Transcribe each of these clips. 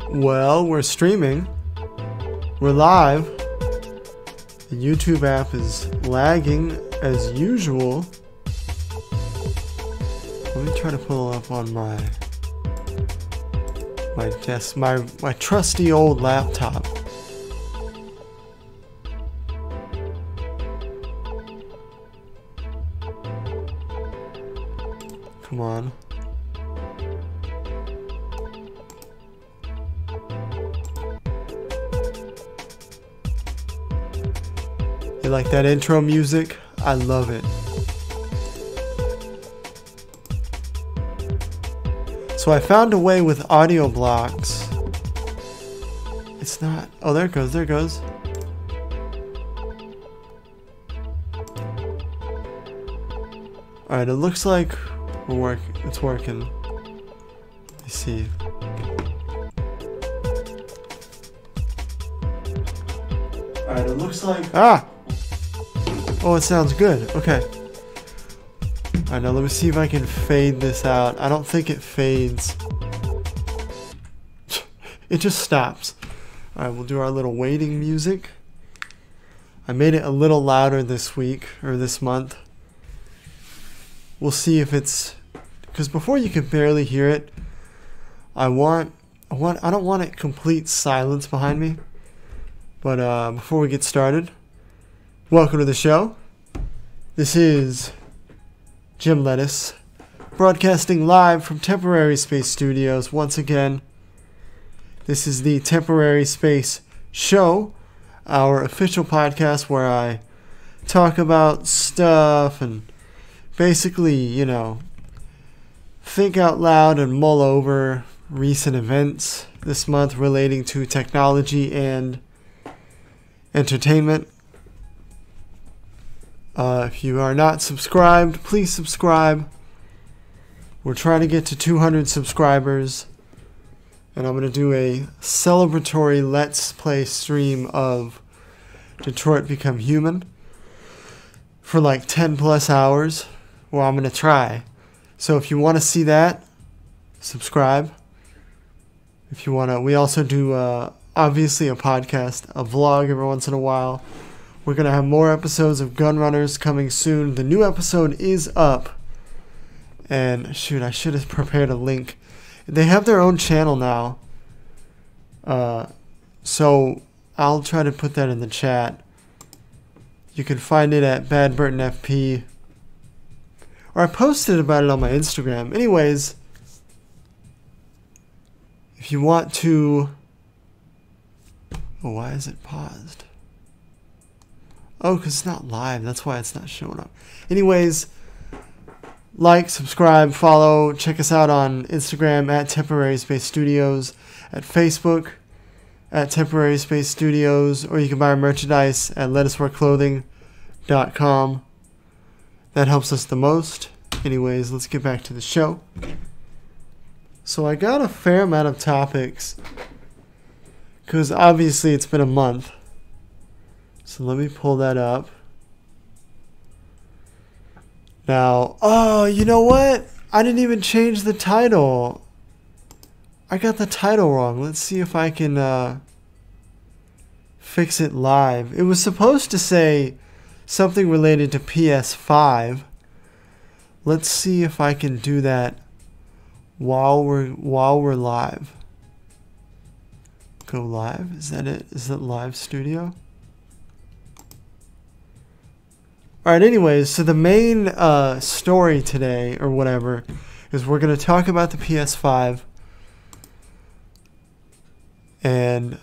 Well, we're streaming. We're live. The YouTube app is lagging as usual. Let me try to pull up on my desk, my trusty old laptop. Come on. You like that intro music? I love it. So I found a way with audio blocks. It's not... Oh, there it goes, there it goes. Alright, it looks like it's working. Let me see. Alright, it looks like... Ah! Oh, it sounds good. Okay. Alright, now let me see if I can fade this out. I don't think it fades. It just stops. Alright, we'll do our little waiting music. I made it a little louder this week, or this month. We'll see if it's... Because before you can barely hear it, I don't want it complete silence behind me. But before we get started, welcome to the show. This is Jim Lettuce, broadcasting live from TemporarySpaceStudios once again. This is the Temporary Space Show, our official podcast where I talk about stuff and basically, you know, think out loud and mull over recent events this month relating to technology and entertainment. If you are not subscribed, please subscribe. We're trying to get to 200 subscribers, and I'm going to do a celebratory Let's Play stream of Detroit Become Human for like 10 plus hours. Well, I'm going to try. So if you want to see that, subscribe. If you want to, we also do obviously a podcast, a vlog every once in a while. We're going to have more episodes of Gunrunners coming soon. The new episode is up. And shoot, I should have prepared a link. They have their own channel now. So I'll try to put that in the chat. You can find it at Bad Burton FP. Or I posted about it on my Instagram. Anyways, if you want to... Oh, why is it paused? Oh, because it's not live. That's why it's not showing up. Anyways, like, subscribe, follow. Check us out on Instagram at TemporarySpaceStudios, at Facebook at TemporarySpaceStudios, or you can buy our merchandise at lettucewearclothing.com. That helps us the most. Anyways, let's get back to the show. So I got a fair amount of topics, because obviously it's been a month. So let me pull that up. Now, oh, you know what? I didn't even change the title. I got the title wrong. Let's see if I can fix it live. It was supposed to say something related to PS5. Let's see if I can do that while we're live. Go live? Is that it? Is it live studio? Alright, anyways, so the main story today, or whatever, is we're going to talk about the PS5. And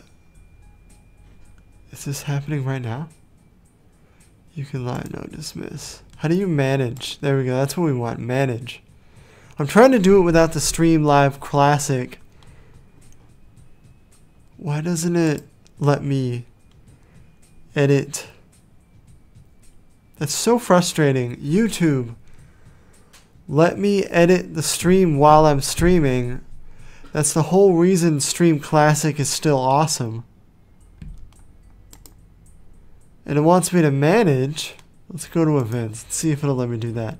is this happening right now? You can lie, no, dismiss. How do you manage? There we go, that's what we want, manage. I'm trying to do it without the Stream Live Classic. Why doesn't it let me edit? That's so frustrating. YouTube, let me edit the stream while I'm streaming. That's the whole reason Stream Classic is still awesome. And it wants me to manage. Let's go to events. Let's see if it'll let me do that.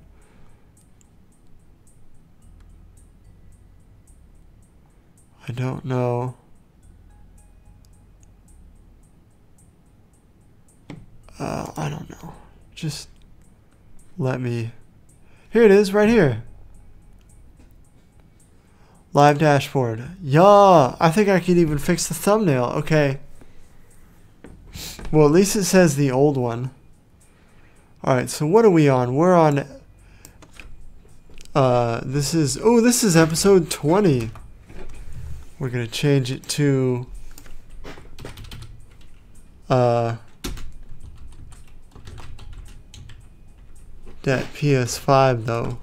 I don't know. don't know. Just let me... Here it is, right here. Live dashboard. Yeah, I think I could even fix the thumbnail. Okay. Well, at least it says the old one. Alright, so what are we on? We're on... this is episode 20. We're going to change it to... Dat PS5 Tho.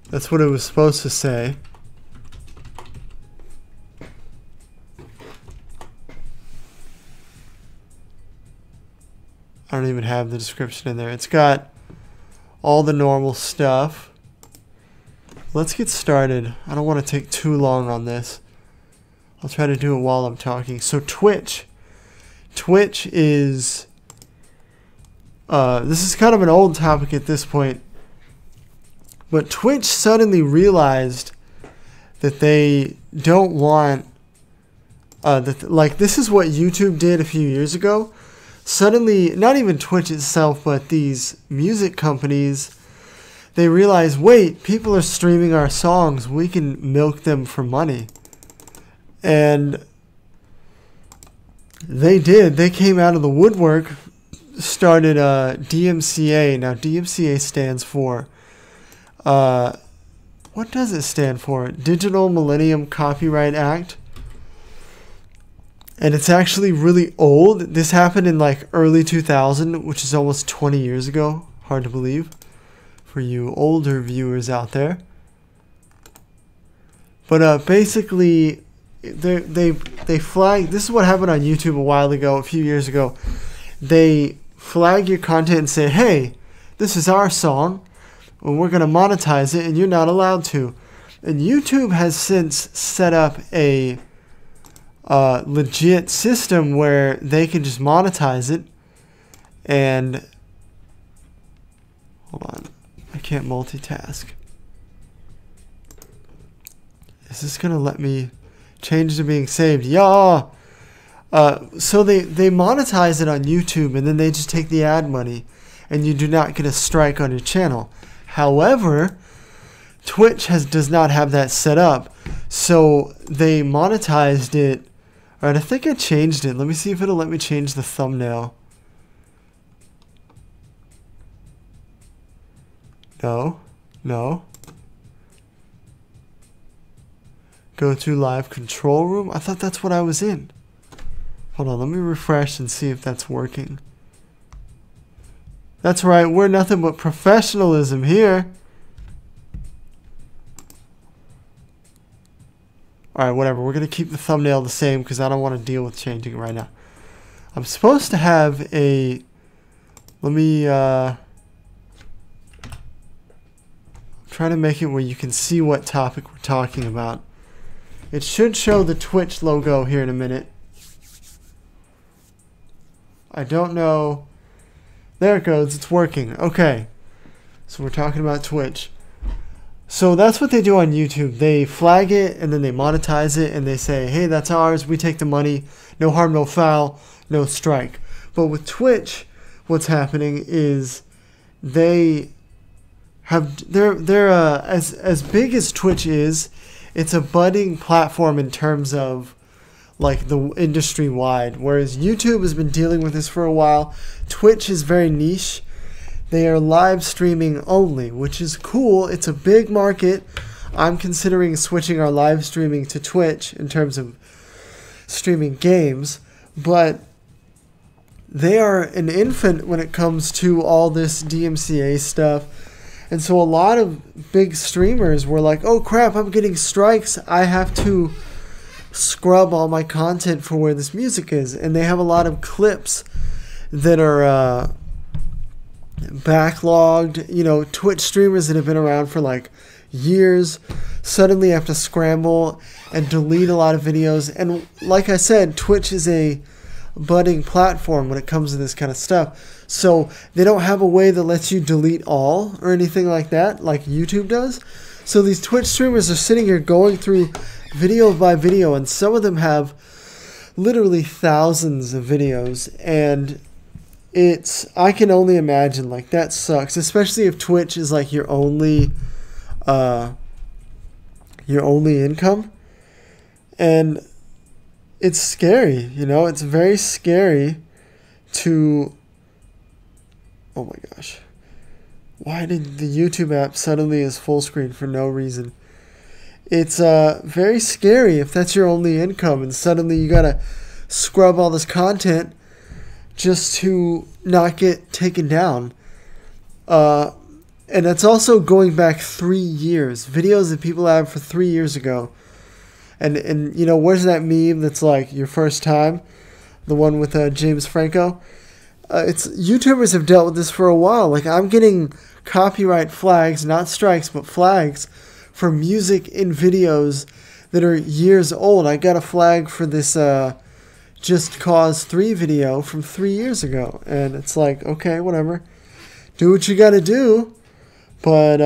That's what it was supposed to say. I don't even have the description in there. It's got all the normal stuff. Let's get started. I don't want to take too long on this. I'll try to do it while I'm talking. So Twitch. Twitch is... this is kind of an old topic at this point. But Twitch suddenly realized that they don't want... like, this is what YouTube did a few years ago. Suddenly, not even Twitch itself, but these music companies, they realize, wait, people are streaming our songs. We can milk them for money. And they did. They came out of the woodwork, started DMCA. Now, DMCA stands for... what does it stand for? Digital Millennium Copyright Act. And it's actually really old. This happened in like early 2000, which is almost 20 years ago. Hard to believe for you older viewers out there. But basically, they flag. This is what happened on YouTube a while ago, a few years ago. They flag your content and say, "Hey, this is our song, and we're going to monetize it, and you're not allowed to." And YouTube has since set up a legit system where they can just monetize it. And hold on, I can't multitask. Is this gonna let me change to being saved? Yeah. So they monetize it on YouTube, and then they just take the ad money, and you do not get a strike on your channel. However, Twitch does not have that set up, so they monetized it. Alright, I think I changed it. Let me see if it'll let me change the thumbnail. No. No. Go to live control room. I thought that's what I was in. Hold on, let me refresh and see if that's working. That's right, we're nothing but professionalism here. Alright, whatever. We're going to keep the thumbnail the same because I don't want to deal with changing it right now. I'm supposed to have a... Let me... I'm trying to make it where you can see what topic we're talking about. It should show the Twitch logo here in a minute. I don't know. There it goes. It's working. Okay. So we're talking about Twitch. So that's what they do on YouTube. They flag it, and then they monetize it, and they say, hey, that's ours. We take the money. No harm, no foul, no strike. But with Twitch, what's happening is they have... They're as big as Twitch is, it's a budding platform in terms of like the industry wide. Whereas YouTube has been dealing with this for a while. Twitch is very niche. They are live streaming only, which is cool. It's a big market. I'm considering switching our live streaming to Twitch in terms of streaming games, but they are an infant when it comes to all this DMCA stuff. And so a lot of big streamers were like, oh crap, I'm getting strikes. I have to scrub all my content for where this music is. And they have a lot of clips that are backlogged. You know, Twitch streamers that have been around for like years suddenly have to scramble and delete a lot of videos. And like I said, Twitch is a budding platform when it comes to this kind of stuff. So they don't have a way that lets you delete all or anything like that, like YouTube does. So these Twitch streamers are sitting here going through video by video, and some of them have literally thousands of videos, and I can only imagine, like, that sucks, especially if Twitch is like your only income. And it's scary, you know, it's very scary to, oh my gosh, why did the YouTube app suddenly is full screen for no reason? It's very scary if that's your only income and suddenly you gotta scrub all this content just to not get taken down. And that's also going back 3 years. Videos that people have for 3 years ago. And you know, where's that meme that's like your first time? The one with James Franco? It's YouTubers have dealt with this for a while. Like, I'm getting copyright flags, not strikes, but flags for music in videos that are years old. I got a flag for this Just Cause 3 video from 3 years ago. And it's like, okay, whatever. Do what you gotta do. But,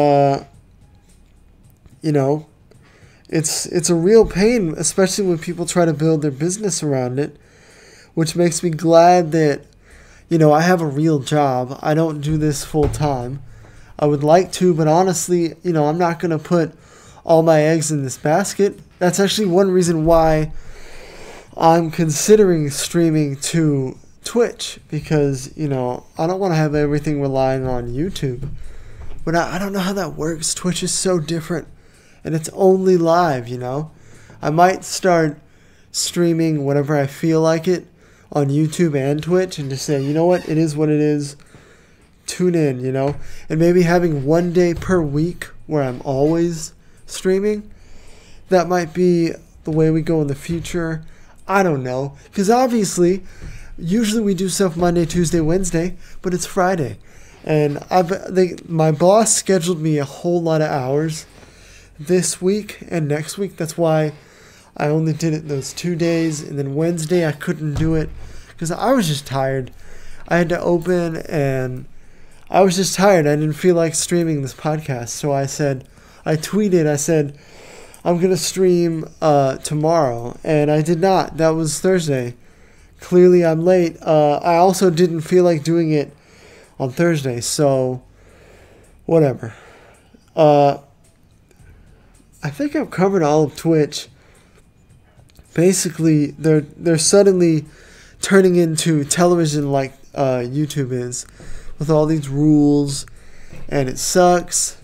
you know, it's a real pain, especially when people try to build their business around it, which makes me glad that, you know, I have a real job. I don't do this full time. I would like to, but honestly, you know, I'm not going to put all my eggs in this basket. That's actually one reason why I'm considering streaming to Twitch, because, you know, I don't want to have everything relying on YouTube. But I don't know how that works. Twitch is so different, and it's only live, you know. I might start streaming whenever I feel like it on YouTube and Twitch and just say, you know what, it is what it is. Tune in, you know. And maybe having 1 day per week where I'm always streaming. That might be the way we go in the future. I don't know. Because obviously, usually we do stuff Monday, Tuesday, Wednesday, but it's Friday. And my boss scheduled me a whole lot of hours this week and next week. That's why I only did it those 2 days. And then Wednesday I couldn't do it because I was just tired. I had to open and I was just tired. I didn't feel like streaming this podcast. So I tweeted, I said, I'm going to stream tomorrow. And I did not. That was Thursday. Clearly I'm late. I also didn't feel like doing it on Thursday, so whatever. I think I've covered all of Twitch. Basically, they're suddenly turning into television like YouTube is, with all these rules, and it sucks.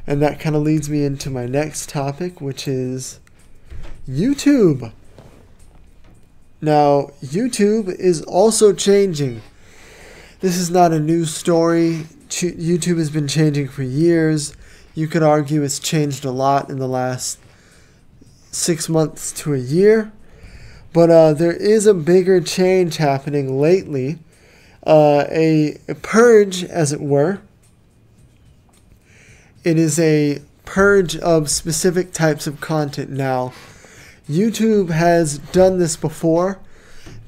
And that kind of leads me into my next topic, which is YouTube. Now, YouTube is also changing. This is not a new story. YouTube has been changing for years. You could argue it's changed a lot in the last 6 months to a year. But there is a bigger change happening lately. A purge, as it were. It is a purge of specific types of content now. YouTube has done this before.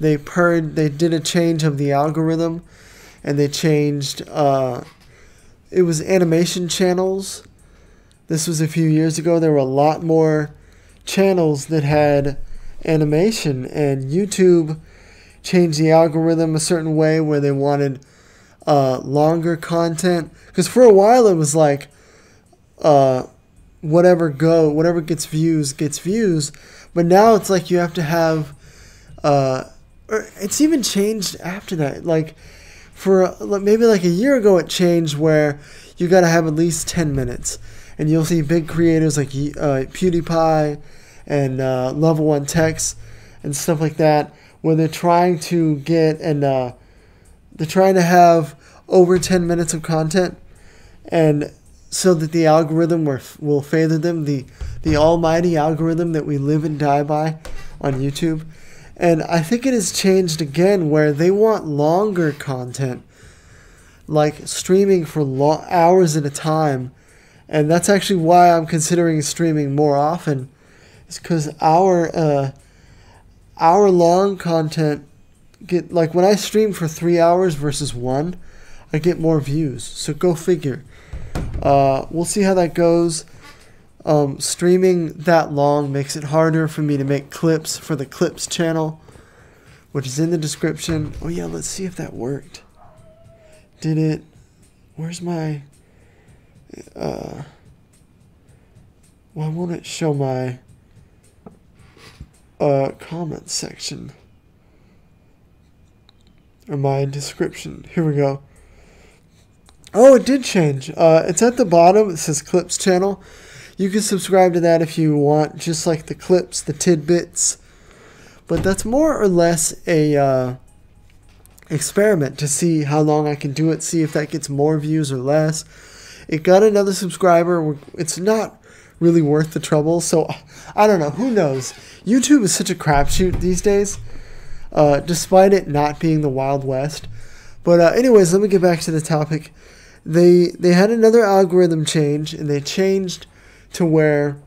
They did a change of the algorithm. And they changed, it was animation channels. This was a few years ago. There were a lot more channels that had animation. And YouTube changed the algorithm a certain way where they wanted longer content. Because for a while it was like, whatever gets views, gets views. But now it's like you have to have, or it's even changed after that. Like, for maybe like a year ago it changed where you got to have at least 10 minutes. And you'll see big creators like PewDiePie and Level 1 Text and stuff like that, where they're trying to get they're trying to have over 10 minutes of content, and so that the algorithm will favor them, the almighty algorithm that we live and die by on YouTube. And I think it has changed again where they want longer content, like streaming for hours at a time. And that's actually why I'm considering streaming more often. It's because hour-long content like when I stream for 3 hours versus 1, I get more views. So go figure. We'll see how that goes. Streaming that long makes it harder for me to make clips for the Clips channel, which is in the description. Oh yeah, let's see if that worked. did it. Where's my... why won't it show my comment section? Or my description. Here we go. Oh, it did change. It's at the bottom. It says Clips channel. You can subscribe to that if you want, just like the clips, the tidbits. But that's more or less a experiment to see how long I can do it, see if that gets more views or less. It got another subscriber. It's not really worth the trouble, so I don't know. Who knows? YouTube is such a crapshoot these days, despite it not being the Wild West. But anyways, let me get back to the topic. They had another algorithm change, and they changed to where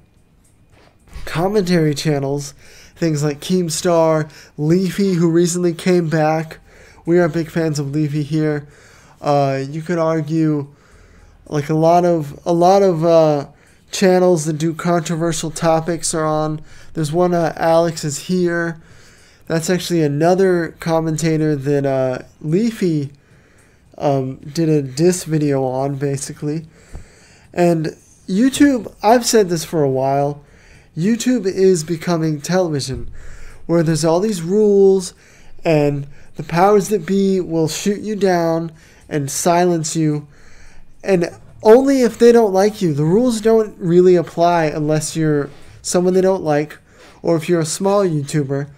commentary channels, things like Keemstar, Leafy, who recently came back. We are big fans of Leafy here. You could argue like a lot of channels that do controversial topics are on. There's one, Alex is here. That's actually another commentator that Leafy did a diss video on, basically. And YouTube, I've said this for a while, YouTube is becoming television, where there's all these rules, and the powers that be will shoot you down and silence you, and only if they don't like you. The rules don't really apply unless you're someone they don't like, or if you're a small YouTuber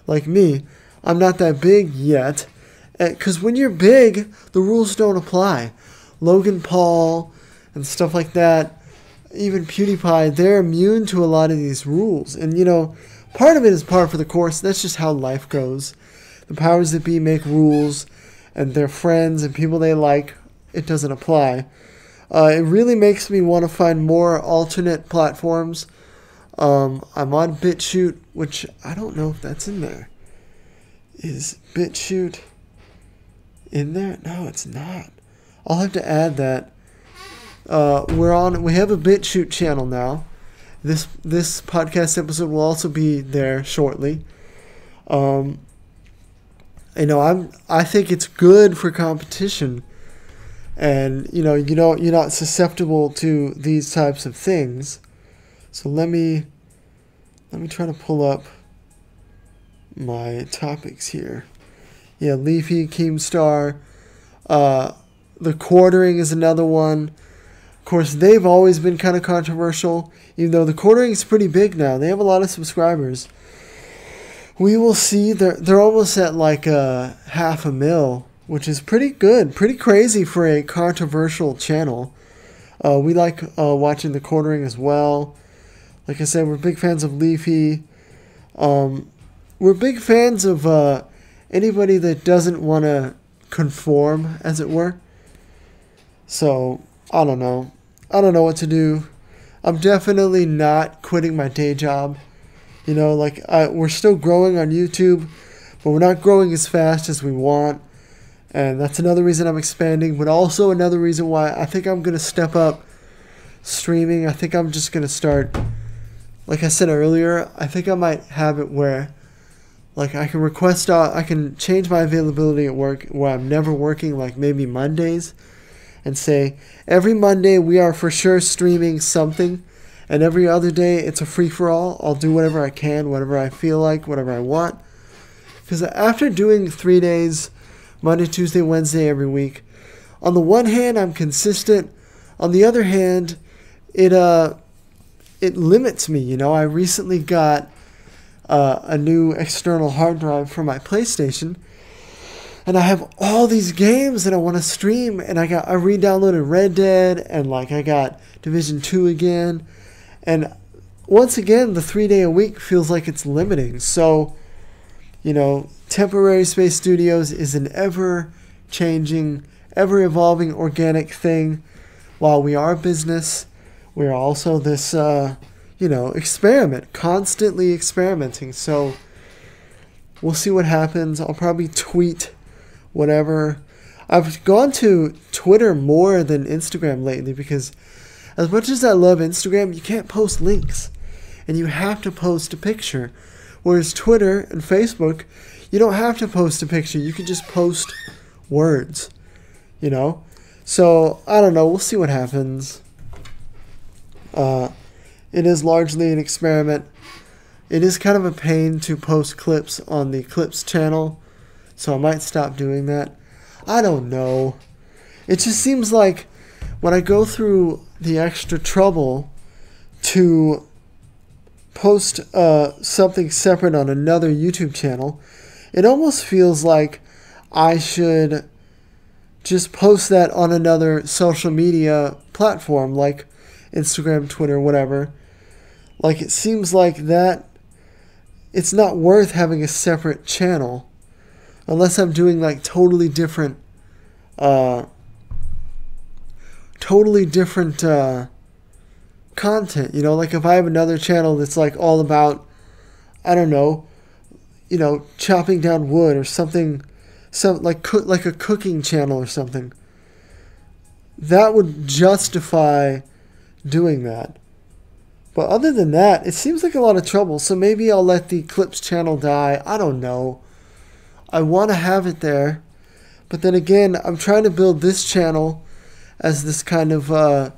like me. I'm not that big yet, because when you're big, the rules don't apply. Logan Paul and stuff like that, even PewDiePie, they're immune to a lot of these rules. And, you know, part of it is par for the course. That's just how life goes. The powers that be make rules, and their friends and people they like, it doesn't apply. It really makes me want to find more alternate platforms. I'm on BitChute, which I don't know if that's in there. Is BitChute in there? No, it's not. I'll have to add that. We have a BitChute channel now. This podcast episode will also be there shortly. I think it's good for competition, and you're not susceptible to these types of things. So let me try to pull up my topics here. Yeah, Leafy, Keemstar, the quartering is another one. Of course, they've always been kind of controversial, even though the quartering is pretty big now. They have a lot of subscribers. We will see. They're almost at like 500,000, which is pretty good, pretty crazy for a controversial channel. We like watching the quartering as well. Like I said, we're big fans of Leafy. We're big fans of anybody that doesn't want to conform, as it were. So, I don't know. I don't know what to do. I'm definitely not quitting my day job. We're still growing on YouTube, but we're not growing as fast as we want. And that's another reason I'm expanding, but also another reason why I think I'm going to step up streaming. I think I'm just going to start, like I said earlier, I think I might have it where I can change my availability at work where I'm never working, like maybe Mondays, and say, every Monday we are for sure streaming something, and every other day it's a free-for-all. I'll do whatever I can, whatever I feel like, whatever I want. Because after doing 3 days, Monday, Tuesday, Wednesday every week, on the one hand, I'm consistent. On the other hand, it limits me. I recently got a new external hard drive for my PlayStation, and I have all these games that I want to stream, and I re-downloaded Red Dead, and I got Division 2 again, and once again, the 3-day-a-week feels like it's limiting. So, TemporarySpaceStudios is an ever-changing, ever-evolving organic thing. While we are a business, we are also this, experiment, constantly experimenting. So we'll see what happens. I'll probably tweet whatever. I've gone to Twitter more than Instagram lately because as much as I love Instagram, you can't post links and you have to post a picture. Whereas Twitter and Facebook, you don't have to post a picture. You can just post words. you know? So, I don't know. We'll see what happens. It is largely an experiment. It is kind of a pain to post clips on the Clips channel, so I might stop doing that. I don't know. It just seems like when I go through the extra trouble to post something separate on another YouTube channel, it almost feels like I should just post that on another social media platform like Instagram, Twitter, whatever. Like, it seems like that it's not worth having a separate channel unless I'm doing like totally different content, you know, like if I have another channel that's like all about, I don't know, you know, chopping down wood or something, like a cooking channel or something, that would justify doing that. But other than that, it seems like a lot of trouble, so maybe I'll let the Clips channel die. I don't know. I want to have it there, but then again, I'm trying to build this channel as this kind of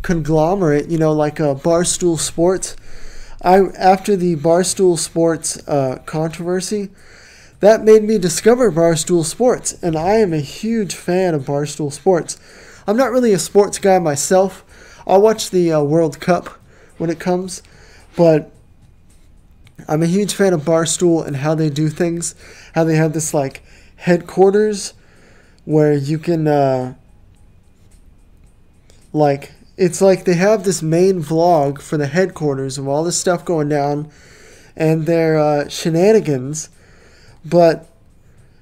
conglomerate, you know, like a Barstool Sports. After the Barstool Sports controversy, that made me discover Barstool Sports, and I am a huge fan of Barstool Sports. I'm not really a sports guy myself. I'll watch the World Cup when it comes, but I'm a huge fan of Barstool and how they do things, how they have this like headquarters where you can like, it's like they have this main vlog for the headquarters of all this stuff going down and their shenanigans, but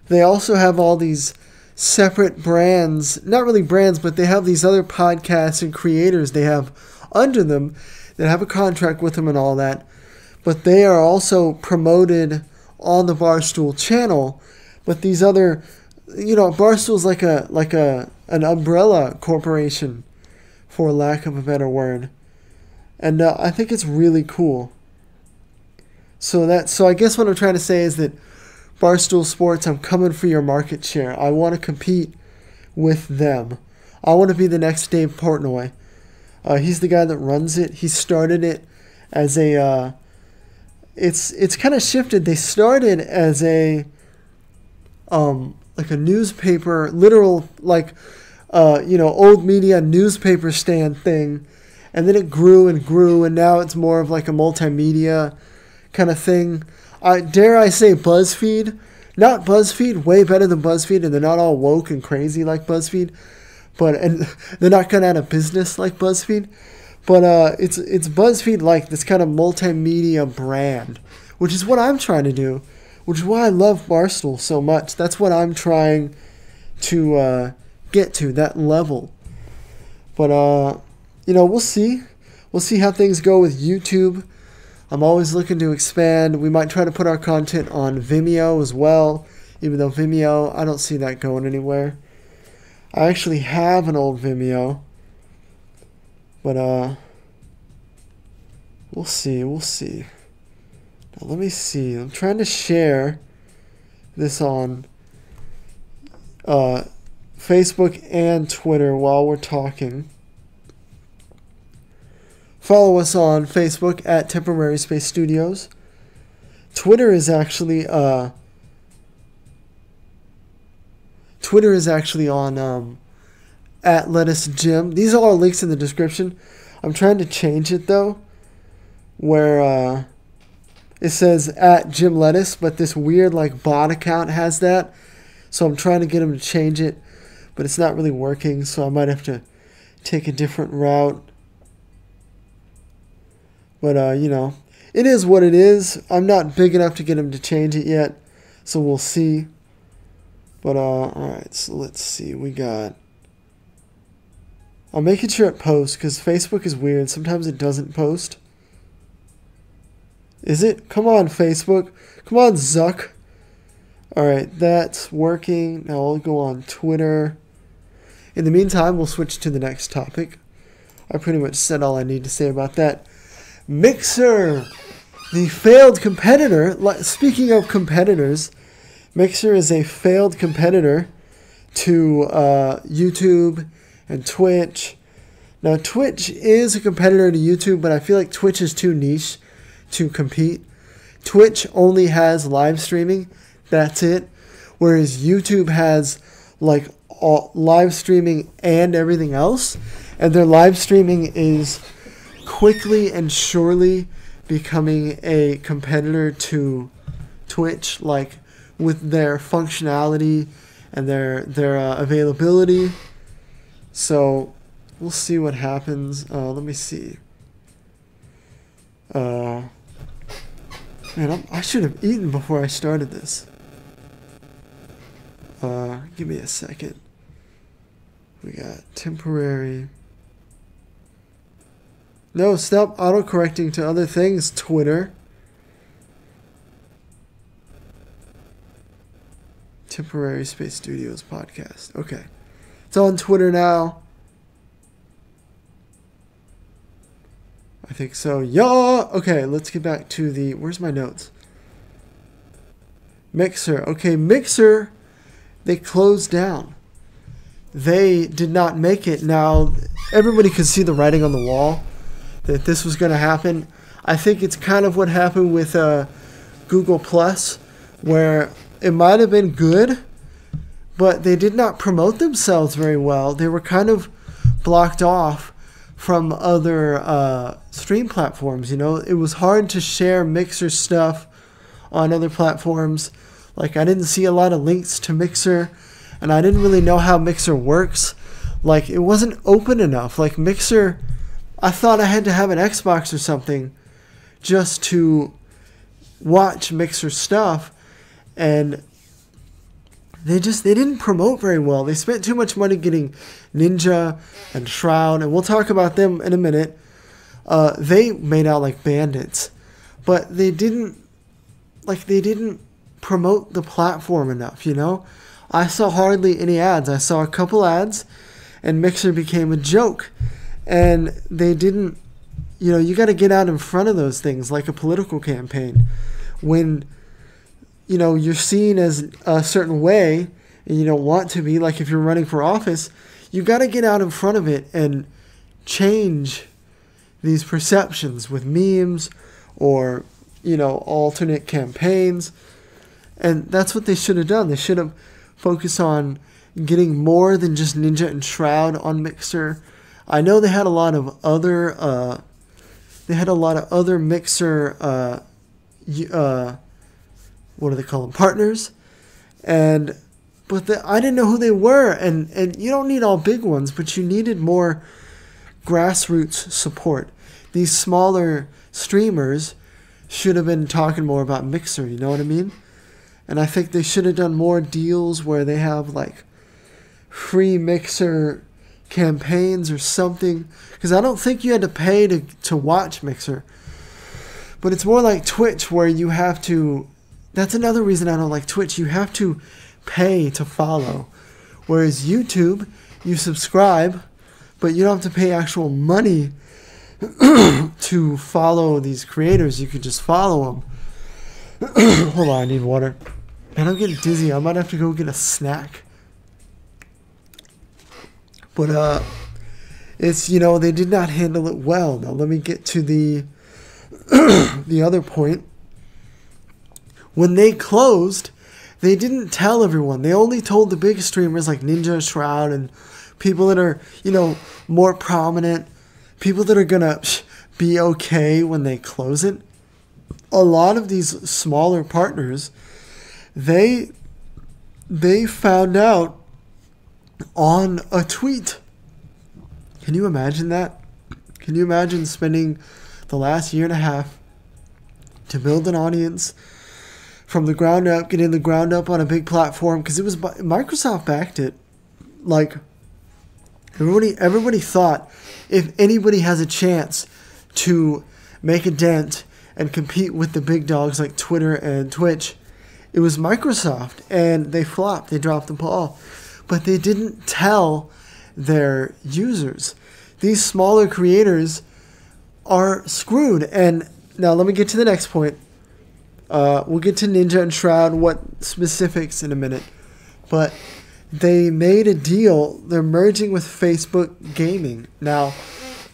they also have all these separate brands, not really brands, but they have these other podcasts and creators they have under them that have a contract with them and all that, but they are also promoted on the Barstool channel. But these other, you know, Barstool's like an umbrella corporation, for lack of a better word, and I think it's really cool. So I guess what I'm trying to say is that Barstool Sports, I'm coming for your market share. I want to compete with them. I want to be the next Dave Portnoy. He's the guy that runs it. He started it as a it's kind of shifted. They started as a like a newspaper, literal, like you know, old media newspaper stand thing, and then it grew and grew, and now it's more of like a multimedia kind of thing. Dare I say BuzzFeed? Not BuzzFeed, way better than BuzzFeed, and they're not all woke and crazy like BuzzFeed, and they're not gone out of business like BuzzFeed. But it's BuzzFeed like this kind of multimedia brand, which is what I'm trying to do, which is why I love Barstool so much. That's what I'm trying to get to, that level. But you know, we'll see. We'll see how things go with YouTube. I'm always looking to expand. We might try to put our content on Vimeo as well, even though Vimeo, I don't see that going anywhere. I actually have an old Vimeo, but we'll see. Now let me see. I'm trying to share this on Facebook and Twitter while we're talking. Follow us on Facebook at TemporarySpaceStudios. Twitter is actually on at Lettuce Jim. These are all links in the description. I'm trying to change it though, where it says at Jim Lettuce, but this weird like bot account has that. So I'm trying to get him to change it, but it's not really working. So I might have to take a different route. But, you know, it is what it is. I'm not big enough to get him to change it yet, so we'll see. But, alright, so let's see. I'm making sure it posts, because Facebook is weird. Sometimes it doesn't post. Is it? Come on, Facebook. Come on, Zuck. Alright, that's working. Now I'll go on Twitter. In the meantime, we'll switch to the next topic. I pretty much said all I need to say about that. Mixer, the failed competitor. Speaking of competitors, Mixer is a failed competitor to YouTube and Twitch. Now, Twitch is a competitor to YouTube, but I feel like Twitch is too niche to compete. Twitch only has live streaming. That's it. Whereas YouTube has like all live streaming and everything else. And their live streaming is quickly and surely becoming a competitor to Twitch, like with their functionality and their availability. So we'll see what happens. Let me see. Man, I should have eaten before I started this. Give me a second. We got temporary. No, stop autocorrecting to other things, Twitter. TemporarySpaceStudios podcast. Okay. It's on Twitter now. I think so. Yeah! Okay, let's get back to the... Where's my notes? Mixer. Okay, Mixer, they closed down. They did not make it. Now, everybody could see the writing on the wall that this was going to happen. I think it's kind of what happened with Google Plus, where it might have been good, but they did not promote themselves very well. They were kind of blocked off from other stream platforms. You know, it was hard to share Mixer stuff on other platforms. Like, I didn't see a lot of links to Mixer, and I didn't really know how Mixer works. Like, it wasn't open enough. Like, Mixer, I thought I had to have an Xbox or something just to watch Mixer stuff, and they didn't promote very well. They spent too much money getting Ninja and Shroud, and we'll talk about them in a minute. They made out like bandits, but they didn't promote the platform enough, you know? I saw hardly any ads. I saw a couple ads, and Mixer became a joke. And they didn't, you know, you got to get out in front of those things like a political campaign. When, you know, you're seen as a certain way and you don't want to be, like if you're running for office, you got to get out in front of it and change these perceptions with memes or, you know, alternate campaigns. And that's what they should have done. They should have focused on getting more than just Ninja and Shroud on Mixer. I know they had a lot of other Mixer what do they call them, partners, but I didn't know who they were, and you don't need all big ones, but you needed more grassroots support. These smaller streamers should have been talking more about Mixer, you know what I mean? And I think they should have done more deals where they have like free Mixer campaigns or something, because I don't think you had to pay to watch Mixer, but it's more like Twitch where you have to. That's another reason I don't like Twitch. You have to pay to follow, whereas YouTube, you subscribe, but you don't have to pay actual money to follow these creators. You could just follow them. Hold on, I need water. Man, I'm getting dizzy. I might have to go get a snack. But, it's, you know, they did not handle it well. Now, let me get to the other point. When they closed, they didn't tell everyone. They only told the big streamers like Ninja, Shroud, and people that are, you know, more prominent, people that are going to be okay when they close it. A lot of these smaller partners, they found out on a tweet. Can you imagine that? Can you imagine spending the last year and a half to build an audience from the ground up, getting the ground up on a big platform? Because it was Microsoft backed it. Like everybody thought if anybody has a chance to make a dent and compete with the big dogs like Twitter and Twitch, it was Microsoft, and they flopped. They dropped the ball. But they didn't tell their users. These smaller creators are screwed. And now let me get to the next point. We'll get to Ninja and Shroud, what specifics in a minute. But they made a deal. They're merging with Facebook Gaming. Now,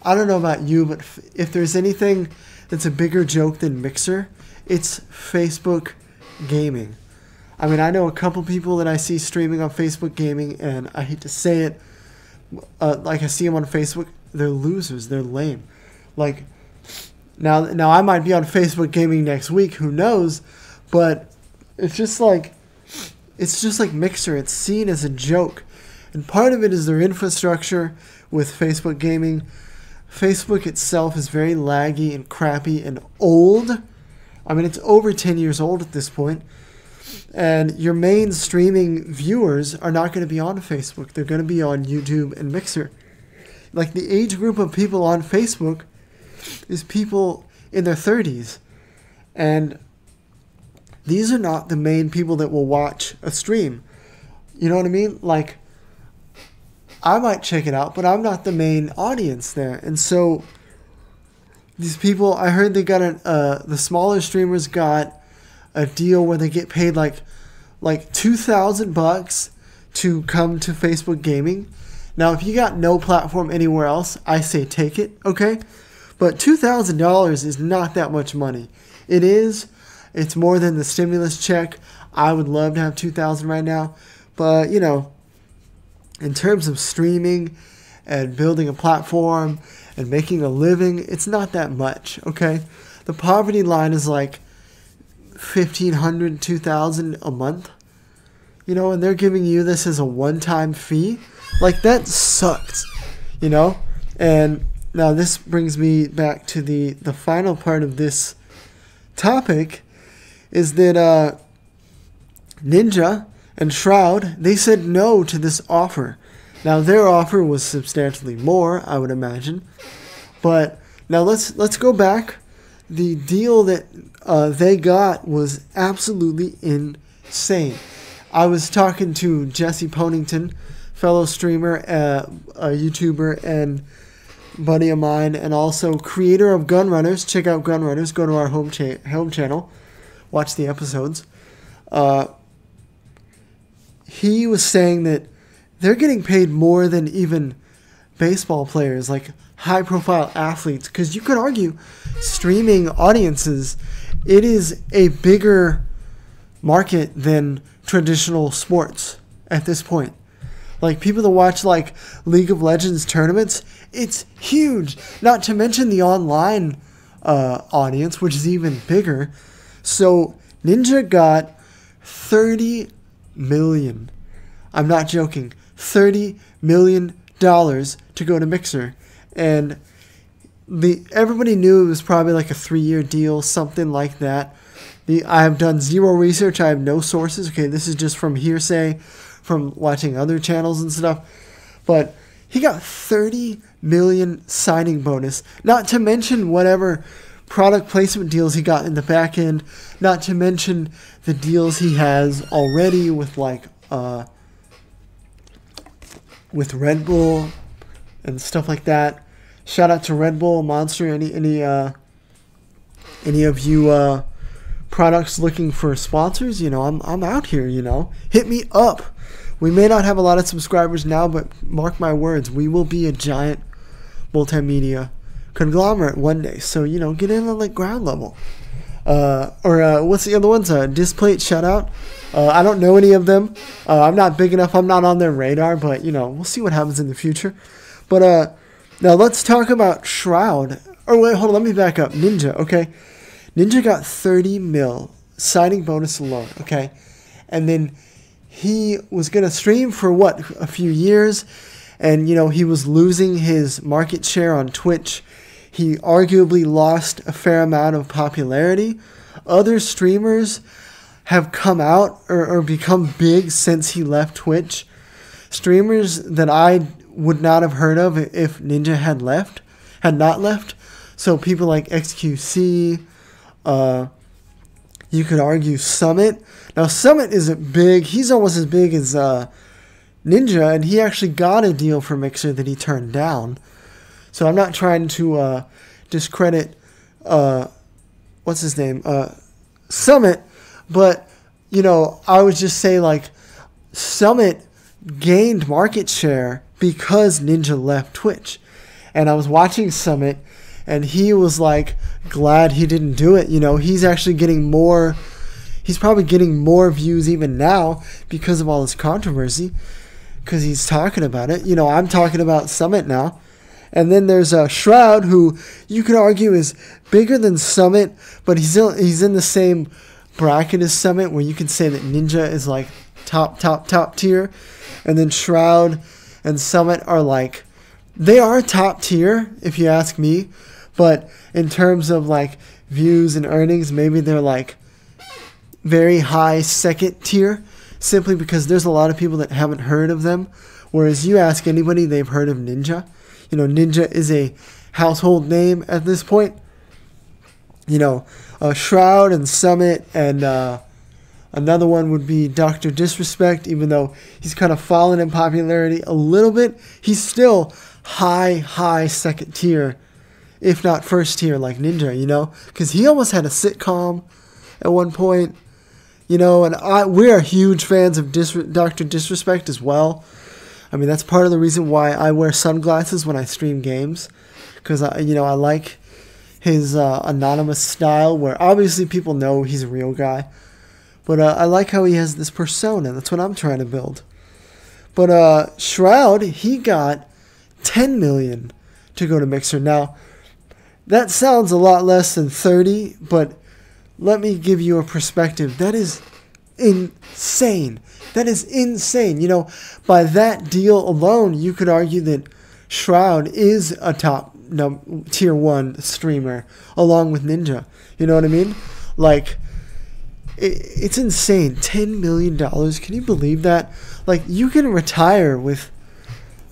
I don't know about you, but if there's anything that's a bigger joke than Mixer, it's Facebook Gaming. I mean, I know a couple people that I see streaming on Facebook Gaming, and I hate to say it, like I see them on Facebook, they're losers. They're lame. Like, now I might be on Facebook Gaming next week, who knows, but it's just like Mixer. It's seen as a joke. And part of it is their infrastructure with Facebook Gaming. Facebook itself is very laggy and crappy and old. I mean, it's over 10 years old at this point. And your main streaming viewers are not going to be on Facebook. They're going to be on YouTube and Mixer. Like, the age group of people on Facebook is people in their 30s. And these are not the main people that will watch a stream. You know what I mean? Like, I might check it out, but I'm not the main audience there. And so these people, I heard they got the smaller streamers got a deal where they get paid like $2,000 to come to Facebook Gaming. Now, if you got no platform anywhere else, I say take it, okay? But $2,000 is not that much money. It is. It's more than the stimulus check. I would love to have $2,000 right now. But, you know, in terms of streaming and building a platform and making a living, it's not that much, okay? The poverty line is like $1,500, $2,000 a month, you know, and they're giving you this as a one-time fee. Like, that sucks, you know? And now this brings me back to the final part of this topic, is that Ninja and Shroud, they said no to this offer. Now, their offer was substantially more, I would imagine. But now let's go back. The deal that they got was absolutely insane. I was talking to Jesse Ponington, fellow streamer, a YouTuber, and buddy of mine, and also creator of Gunrunners. Check out Gunrunners. Go to our home channel. Watch the episodes. He was saying that they're getting paid more than even baseball players, like high-profile athletes. Because you could argue, streaming audiences, it is a bigger market than traditional sports at this point. Like, people that watch, like, League of Legends tournaments, it's huge. Not to mention the online audience, which is even bigger. So, Ninja got $30 million. I'm not joking. $30 million to go to Mixer. And everybody knew it was probably like a 3-year deal, something like that. I have done zero research. I have no sources. Okay, this is just from hearsay, from watching other channels and stuff. But he got $30 million signing bonus, not to mention whatever product placement deals he got in the back end, not to mention the deals he has already with with Red Bull and stuff like that. Shout out to Red Bull, Monster, any of you products looking for sponsors, you know, I'm out here, you know. Hit me up. We may not have a lot of subscribers now, but mark my words, we will be a giant multimedia conglomerate one day. So, you know, get in on like ground level. What's the other ones? Displate, shout out. I don't know any of them. I'm not big enough. I'm not on their radar, but, you know, we'll see what happens in the future. But now let's talk about Shroud. Or wait, hold on, let me back up. Ninja, okay? Ninja got $30 million signing bonus alone, okay? And then he was going to stream for, a few years. And, you know, he was losing his market share on Twitch. He arguably lost a fair amount of popularity. Other streamers have come out or become big since he left Twitch. Streamers that I would not have heard of if Ninja had not left. So people like XQC, you could argue Summit. Now Summit isn't big. He's almost as big as Ninja, and he actually got a deal for Mixer that he turned down. So I'm not trying to discredit what's his name, Summit, but you know, I would just say like Summit gained market share because Ninja left Twitch. And I was watching Summit, and he was like glad he didn't do it. You know, he's actually getting more. He's probably getting more views even now because of all this controversy, because he's talking about it. You know, I'm talking about Summit now. And then there's Shroud, who you could argue is bigger than Summit, but he's in the same bracket as Summit, where you can say that Ninja is like top tier. And then Shroud and Summit are like, they are top tier, if you ask me. But in terms of like views and earnings, maybe they're like very high second tier, simply because there's a lot of people that haven't heard of them. Whereas you ask anybody, they've heard of Ninja. You know, Ninja is a household name at this point. You know, Shroud and Summit, and another one would be Dr. Disrespect. Even though he's kind of fallen in popularity a little bit, he's still high second tier, if not first tier, like Ninja, you know? Because he almost had a sitcom at one point, you know, and we're huge fans of Dr. Disrespect as well. I mean, that's part of the reason why I wear sunglasses when I stream games, because, you know, I like his anonymous style, where obviously people know he's a real guy. But I like how he has this persona. That's what I'm trying to build. But Shroud, he got 10 million to go to Mixer. Now, that sounds a lot less than 30, but let me give you a perspective. That is insane. That is insane. You know, by that deal alone, you could argue that Shroud is a top tier 1 streamer along with Ninja. You know what I mean? Like, it's insane. $10 million. Can you believe that? Like, you can retire with,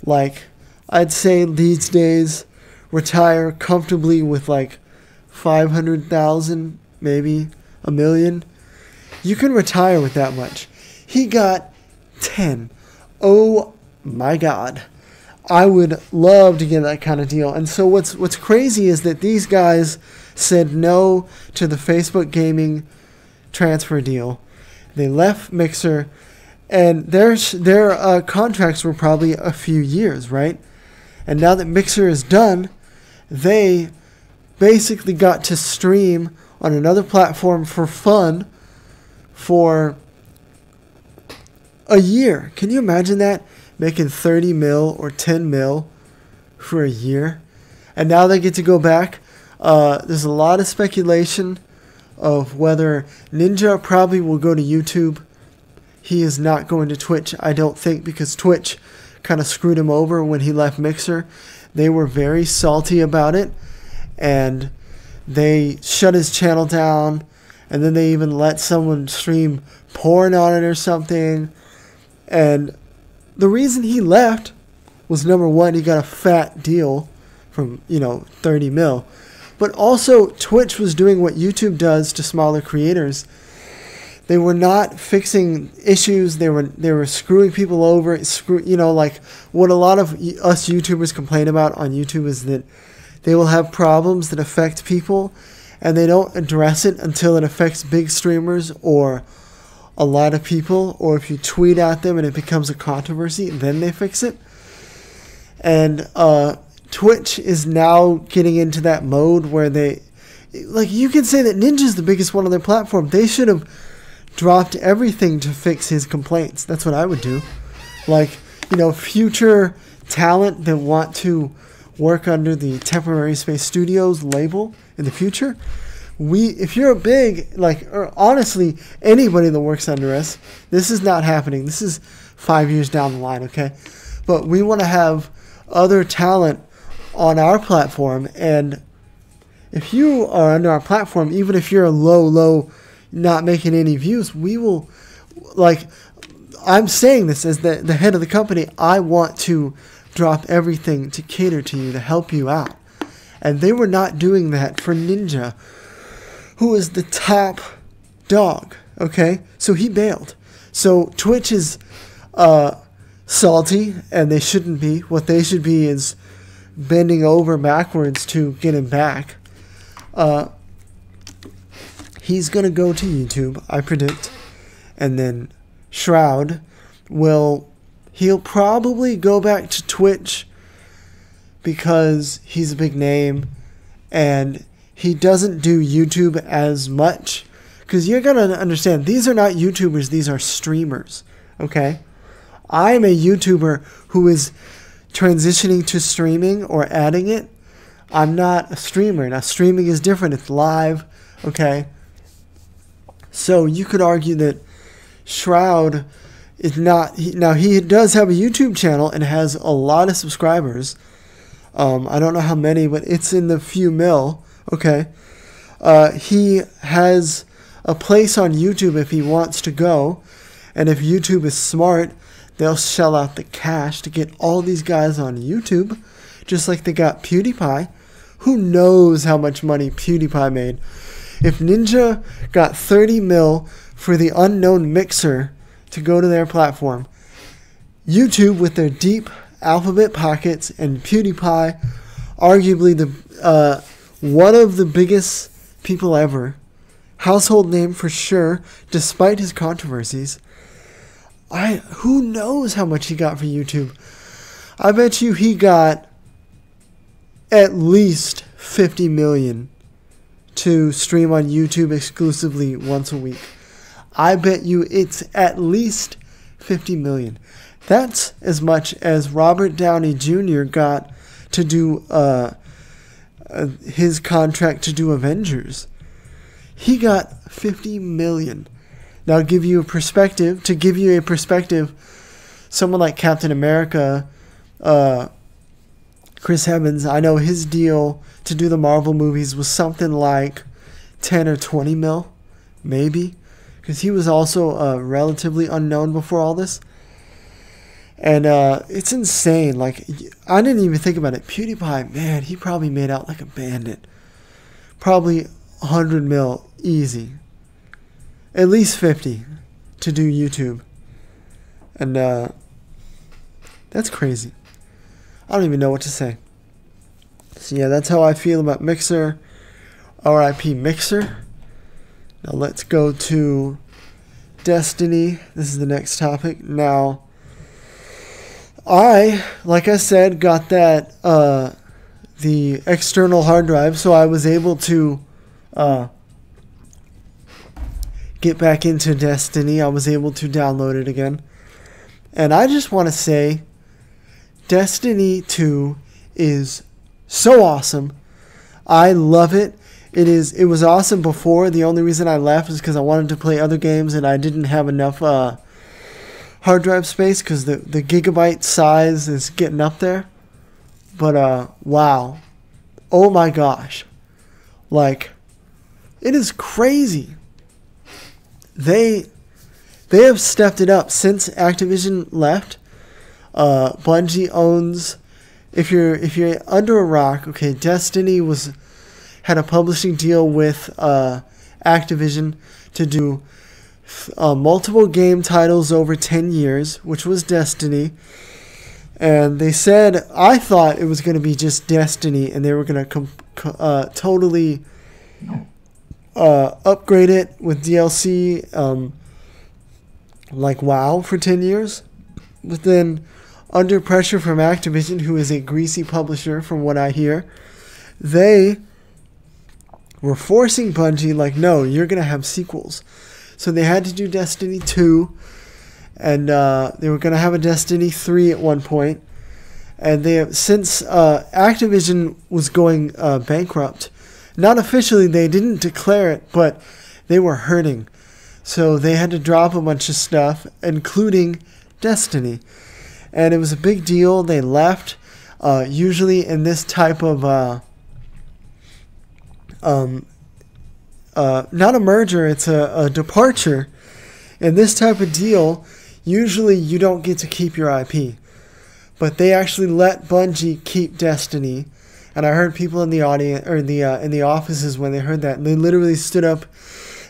like, I'd say these days, retire comfortably with like 500,000, maybe $1 million. You can retire with that much. He got 10. Oh my God. I would love to get that kind of deal. And so what's crazy is that these guys said no to the Facebook gaming transfer deal. They left Mixer, and their contracts were probably a few years, right? And now that Mixer is done, they basically got to stream on another platform for fun for a year. Can you imagine that? Making 30 mil or 10 mil for a year. And now they get to go back. There's a lot of speculation of whether Ninja probably will go to YouTube. He is not going to Twitch, I don't think, because Twitch kind of screwed him over when he left Mixer. They were very salty about it, and they shut his channel down, and then they even let someone stream porn on it or something. And the reason he left was, number one, he got a fat deal from, 30 mil. But also, Twitch was doing what YouTube does to smaller creators. They were not fixing issues. They were screwing people over. Like what a lot of us YouTubers complain about on YouTube is that they will have problems that affect people, and they don't address it until it affects big streamers or a lot of people, or if you tweet at them and it becomes a controversy, then they fix it. And Twitch is now getting into that mode where you can say that Ninja's the biggest one on their platform. They should have dropped everything to fix his complaints. That's what I would do. Future talent that want to work under the TemporarySpaceStudios label in the future, if you're a big, or honestly, anybody that works under us, this is not happening. This is 5 years down the line, okay? But we want to have other talent on our platform, and if you are under our platform, even if you're a low, not making any views, we will, I'm saying this as the head of the company, I want to drop everything to cater to you, to help you out. And they were not doing that for Ninja, who is the top dog, okay? So he bailed. So Twitch is salty, and they shouldn't be. What they should be is bending over backwards to get him back. He's going to go to YouTube, I predict. And then Shroud He'll probably go back to Twitch because he's a big name and he doesn't do YouTube as much. Because you gotta understand, these are not YouTubers, these are streamers, okay? I'm a YouTuber who is transitioning to streaming or adding it. I'm not a streamer. Now, streaming is different. It's live, okay? So you could argue that Shroud is not... Now, he does have a YouTube channel and has a lot of subscribers. I don't know how many, but it's in the few mil, okay? He has a place on YouTube if he wants to go. And if YouTube is smart, they'll shell out the cash to get all these guys on YouTube, just like they got PewDiePie. Who knows how much money PewDiePie made? If Ninja got 30 mil for the unknown mixer to go to their platform, YouTube, with their deep alphabet pockets, and PewDiePie, arguably the one of the biggest people ever, household name for sure, despite his controversies. Who knows how much he got for YouTube? I bet you he got at least 50 million to stream on YouTube exclusively once a week. I bet you it's at least 50 million. That's as much as Robert Downey Jr. got to do his contract to do Avengers. He got 50 million. Now, to give you a perspective, someone like Captain America, Chris Evans, I know his deal to do the Marvel movies was something like 10 or 20 mil, maybe, because he was also relatively unknown before all this. And it's insane. Like, I didn't even think about it. PewDiePie, man, he probably made out like a bandit. Probably 100 mil, easy. At least 50 to do YouTube. And that's crazy. I don't even know what to say. So yeah, that's how I feel about Mixer. R.I.P. Mixer. Now let's go to Destiny. This is the next topic. Now, like I said, got that the external hard drive, so I was able to get back into Destiny. I was able to download it again. And I just want to say, Destiny 2 is so awesome. I love it. It was awesome before. The only reason I left is because I wanted to play other games and I didn't have enough hard drive space because the gigabyte size is getting up there. But wow. Oh my gosh. Like, it is crazy. They have stepped it up since Activision left. Bungie owns. If you're under a rock, okay, Destiny had a publishing deal with Activision to do multiple game titles over 10 years, which was Destiny. And they said, I thought it was going to be just Destiny, and they were going to totally upgrade it with DLC, like WoW for 10 years. But then, under pressure from Activision, who is a greasy publisher from what I hear, they were forcing Bungie, like, no, you're going to have sequels. So they had to do Destiny 2, and they were going to have a Destiny 3 at one point. And since Activision was going bankrupt, not officially, they didn't declare it, but they were hurting. So they had to drop a bunch of stuff, including Destiny. And it was a big deal. They left. Usually in this type of not a merger, it's a departure. In this type of deal, usually you don't get to keep your IP. But they actually let Bungie keep Destiny. And I heard people in the audience, or in the offices, when they heard that, and they literally stood up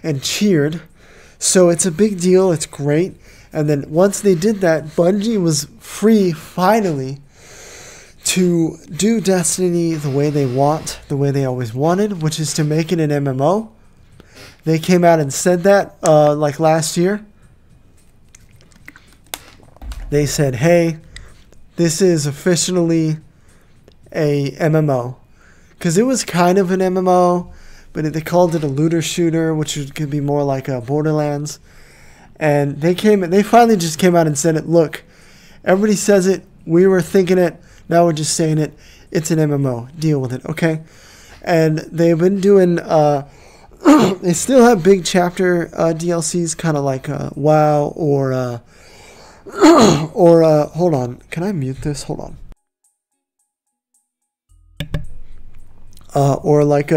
and cheered. So it's a big deal. It's great. And then once they did that, Bungie was free finally to do Destiny the way they want, the way they always wanted, which is to make it an MMO. They came out and said that like last year. they said, hey, this is officially a MMO. Because it was kind of an MMO, but they called it a looter shooter, which could be more like a Borderlands. And they finally just came out and said it. Look, everybody says it. We were thinking it. Now we're just saying it. It's an MMO. Deal with it, okay? And they've been doing... they still have big chapter DLCs, kind of like WoW or... hold on. Can I mute this? Hold on. Or like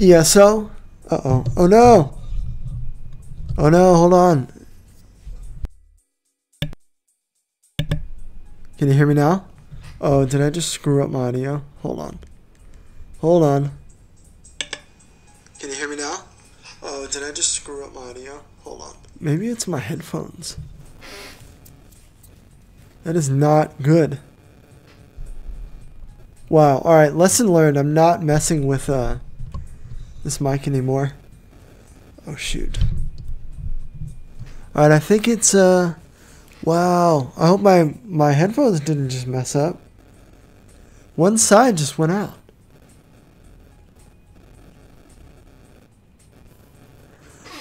ESO. Uh-oh. Oh, no. Oh, no. Hold on. Can you hear me now? Oh, did I just screw up my audio? Hold on. Hold on. Can you hear me now? Oh, did I just screw up my audio? Hold on. Maybe it's my headphones. That is not good. Wow. Alright, lesson learned. I'm not messing with this mic anymore. Oh, shoot. Alright, I think it's... Wow. I hope my headphones didn't just mess up. One side just went out.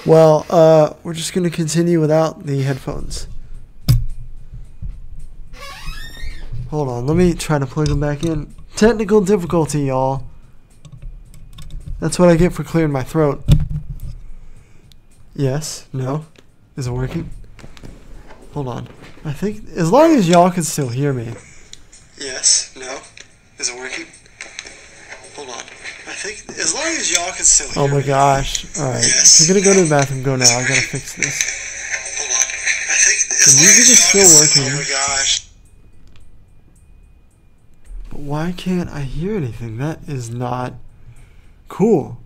Well, we're just going to continue without the headphones. Hold on. Let me try to plug them back in. Technical difficulty, y'all. That's what I get for clearing my throat. Yes. No. Is it working? Hold on. I think as long as y'all can still hear me. Yes. No. Is it working? Hold on. I think as long as y'all can still hear me. Oh my gosh. Alright. Yes. If you're gonna go to the bathroom, go now. I gotta fix this. Hold on. I think as long as y'all can still working. Oh my gosh. But why can't I hear anything? That is not cool.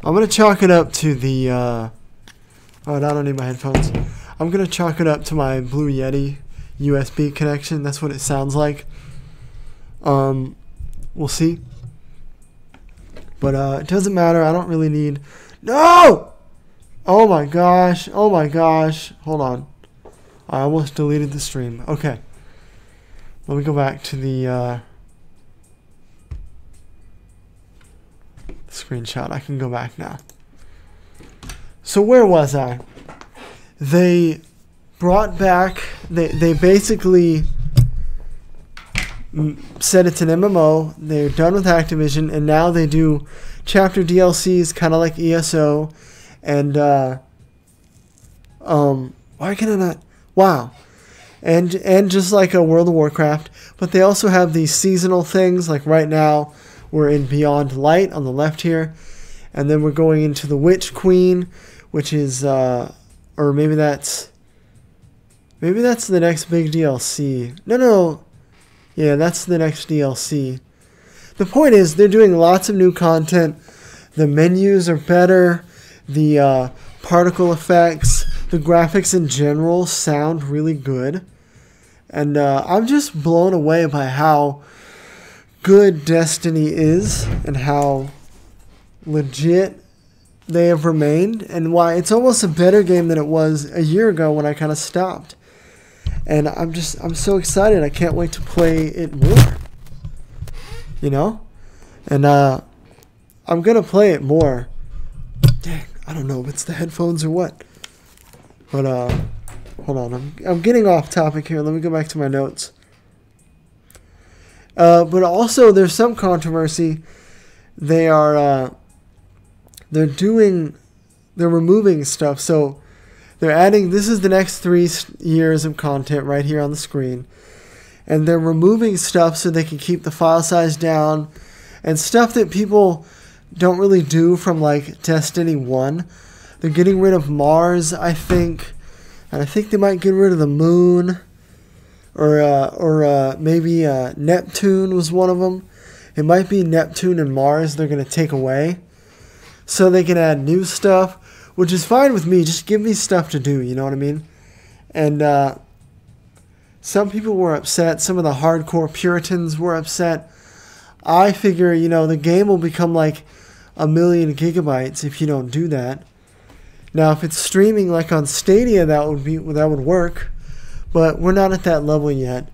I'm gonna chalk it up to the oh, I don't need my headphones. I'm gonna chalk it up to my Blue Yeti USB connection. That's what it sounds like. We'll see. But it doesn't matter. I don't really need... No! Oh my gosh. Oh my gosh. Hold on. I almost deleted the stream. Okay. Let me go back to the screenshot. I can go back now. So where was I? They brought back... They basically... said it's an MMO. They're done with Activision, and now they do chapter DLCs, kind of like ESO, and why can I not? Wow, and just like a World of Warcraft, but they also have these seasonal things. Like right now, we're in Beyond Light on the left here, and then we're going into the Witch Queen, which is or maybe that's the next big DLC. No. Yeah, that's the next DLC. The point is, they're doing lots of new content. The menus are better. The particle effects, the graphics in general sound really good. And I'm just blown away by how good Destiny is and how legit they have remained. And why it's almost a better game than it was a year ago when I kind of stopped. And I'm so excited. I can't wait to play it more. You know? And I'm going to play it more. Dang, I don't know if it's the headphones or what. But hold on. I'm getting off topic here. Let me go back to my notes. But also there's some controversy. They're removing stuff. So they're adding, this is the next 3 years of content right here on the screen. And they're removing stuff so they can keep the file size down. And stuff that people don't really do from like Destiny 1. They're getting rid of Mars, I think. And I think they might get rid of the moon. Or maybe Neptune was one of them. It might be Neptune and Mars they're going to take away. So they can add new stuff. Which is fine with me. Just give me stuff to do, you know what I mean? And some people were upset. Some of the hardcore Puritans were upset. I figure, the game will become like 1 million gigabytes if you don't do that. Now, if it's streaming like on Stadia, that would work, but we're not at that level yet.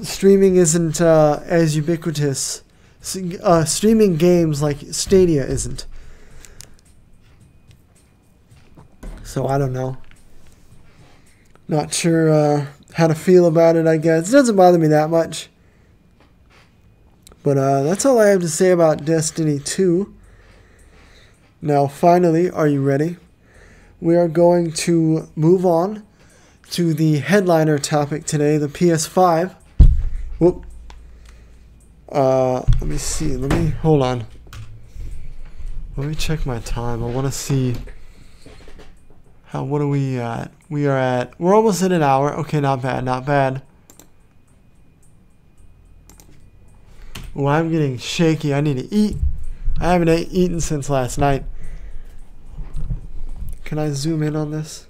Streaming isn't as ubiquitous. Streaming games like Stadia isn't. So I don't know. Not sure how to feel about it, I guess. It doesn't bother me that much. But that's all I have to say about Destiny 2. Now, finally, are you ready? We are going to move on to the headliner topic today, the PS5. Whoop. Let me see. Hold on. Let me check my time. I want to see what are we at? We're almost at an hour. Okay, not bad, not bad. Oh, I'm getting shaky. I need to eat. I haven't eaten since last night. Can I zoom in on this?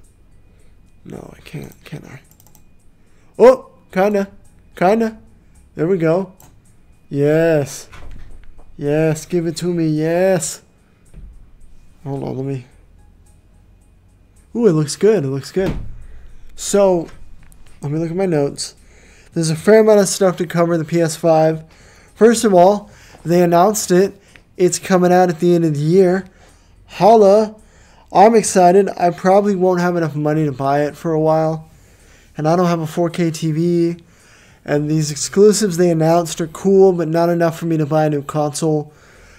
No, I can't. Can I? Oh, kinda. There we go. Yes. Yes, give it to me. Yes. Hold on, let me. Ooh, it looks good. It looks good. So, let me look at my notes. There's a fair amount of stuff to cover the PS5. First of all, they announced it. It's coming out at the end of the year. Holla. I'm excited. I probably won't have enough money to buy it for a while. And I don't have a 4K TV. And these exclusives they announced are cool, but not enough for me to buy a new console.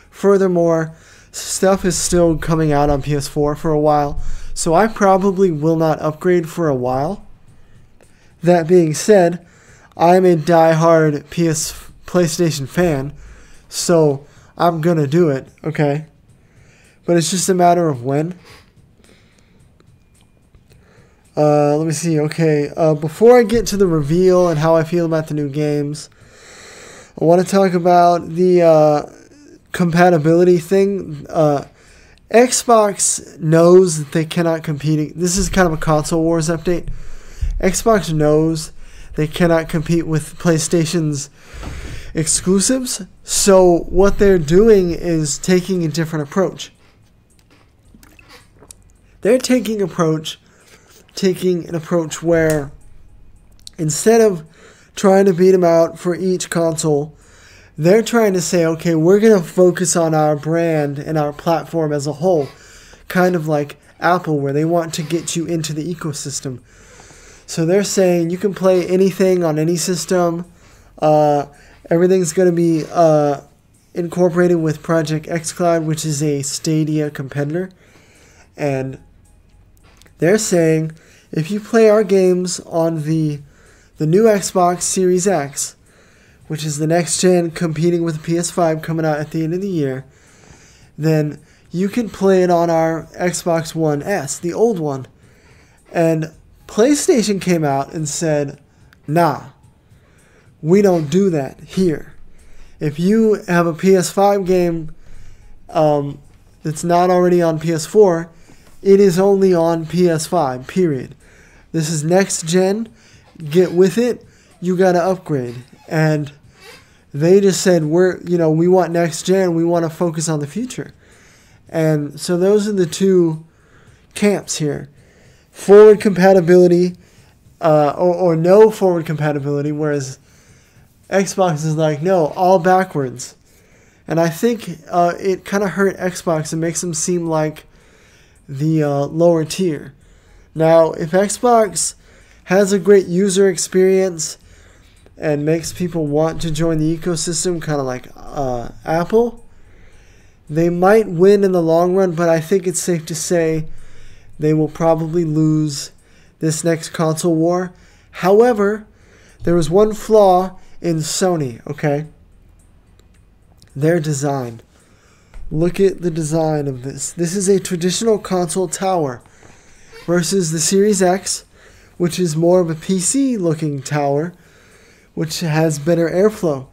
Furthermore, stuff is still coming out on PS4 for a while. So I probably will not upgrade for a while. That being said, I'm a die-hard PlayStation fan. So I'm going to do it, okay? But it's just a matter of when. Let me see. Okay, before I get to the reveal and how I feel about the new games, I want to talk about the compatibility thing. Xbox knows that they cannot compete. This is kind of a console wars update. Xbox knows they cannot compete with PlayStation's exclusives. So what they're doing is taking a different approach. They're taking an approach where instead of trying to beat them out for each console, they're trying to say, okay, we're going to focus on our brand and our platform as a whole, kind of like Apple, where they want to get you into the ecosystem. So they're saying you can play anything on any system. Everything's going to be incorporated with Project xCloud, which is a Stadia competitor. And they're saying if you play our games on the new Xbox Series X, which is the next gen competing with the PS5 coming out at the end of the year, then you can play it on our Xbox One S, the old one. And PlayStation came out and said, nah, we don't do that here. If you have a PS5 game that's not already on PS4, it is only on PS5, period. This is next gen. Get with it. You got to upgrade. And they just said, we want next gen. We want to focus on the future. And so those are the two camps here. Forward compatibility or no forward compatibility, whereas Xbox is like, no, all backwards. And I think it kind of hurt Xbox and makes them seem like the lower tier. Now, if Xbox has a great user experience and makes people want to join the ecosystem, kind of like Apple, they might win in the long run, but I think it's safe to say they will probably lose this next console war. However, there was one flaw in Sony, okay? Their design. Look at the design of this. This is a traditional console tower versus the Series X, which is more of a PC-looking tower, which has better airflow.